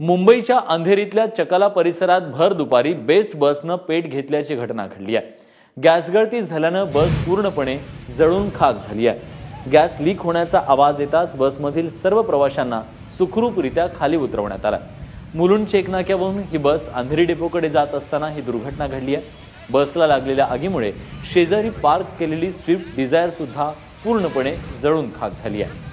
मुंबईच्या अंधेरीतल्या चकाला परिसरात भर दुपारी बेस्ट बसनं पेट घेतल्याची घटना घडली आहे। गॅस गळती झाल्यानं बस पूर्णपणे जळून खाक झाली आहे। गॅस लीक होण्याचा आवाज येताच बसमधील सर्व प्रवाशांना सुखरूपरित्या खाली उतरवण्यात आलं। मुलुंड चेकनाक्यावरून ही बस अंधेरी डेपोकडे जात असताना ही दुर्घटना घडली आहे। बसला लागलेल्या आगीमुळे शेजारी पार्क केलेली स्विफ्ट डिझायर सुद्धा पूर्णपणे जळून खाक झाली आहे।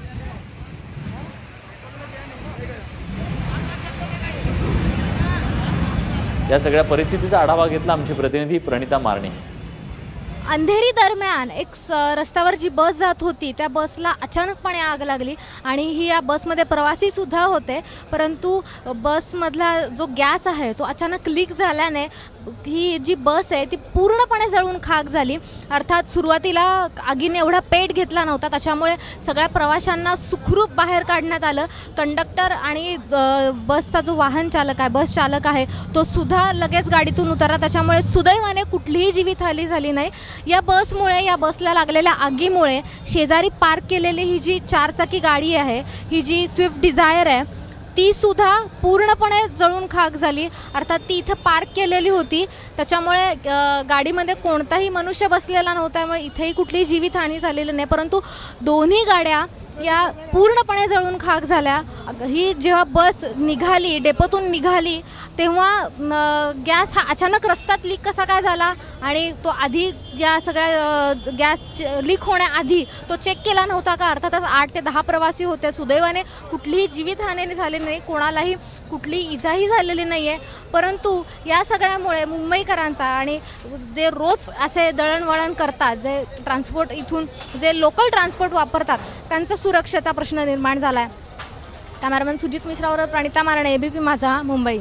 या सगळ्या परिस्थितीचा आढावा घेतला आमचे प्रतिनिधी प्रणिता मारणे। अंधेरी दरम्यान एक रस्त्यावर जी बस जात होती त्या बसला अचानकपणे आग लागली आणि ही या बसमध्ये प्रवासी सुद्धा होते, परंतु बसमधला जो गॅस आहे तो अचानक लीक झाल्याने ही जी बस आहे ती पूर्णपणे जळून खाक झाली। अर्थात सुरुवातीला आगीने एवढा पेट घेतला नव्हता, त्याच्यामुळे सगळ्या प्रवाशांना सुखरूप बाहेर काढण्यात आलं। कंडक्टर आणि बसचा जो वाहन चालक आहे, बस चालक आहे, तो सुद्धा लगेच गाडीतून उतरला, त्याच्यामुळे सुदैवाने कुठलीही जीवितहानी झाली नाही। या बसमुळे, या बसला लागलेल्या आगीमुळे शेजारी पार्क केलेली ही जी चारचाकी गाडी आहे, ही जी स्विफ्ट डिझायर आहे, ती सुद्धा पूर्णपणे जळून खाक झाली। अर्थात ती इथे पार्क केलेली होती, त्याच्यामुळे गाडीमध्ये कोणताही मनुष्य बसलेला नव्हता, त्यामुळे इथेही कुठलीही जीवितहानी झालेली नाही, परंतु दोन्ही गाड्या या पूर्णपणे जळून खाक झाल्या। ही जेव्हा बस निघाली, डेपोतून निघाली, तेव्हा गॅस हा अचानक रस्त्यात लीक कसा काय झाला आणि तो आधी या सगळ्या गॅस लीक होण्याआधी तो चेक केला नव्हता का? अर्थातच 8 ते 10 प्रवासी होते। सुदैवाने कुठलीही जीवितहानी झाली नाही, कोणालाही कुठलीही इजाही झालेली नाही आहे, परंतु या सगळ्यामुळे मुंबईकरांचा आणि जे रोज असे दळणवळण करतात, जे ट्रान्सपोर्ट इथून जे लोकल ट्रान्सपोर्ट वापरतात, त्यांचा सुरक्षेचा प्रश्न निर्माण झाला आहे। कॅमेरामॅन सुजित मिश्रावर प्रणिता मारणे, एबीपी माझा, मुंबई।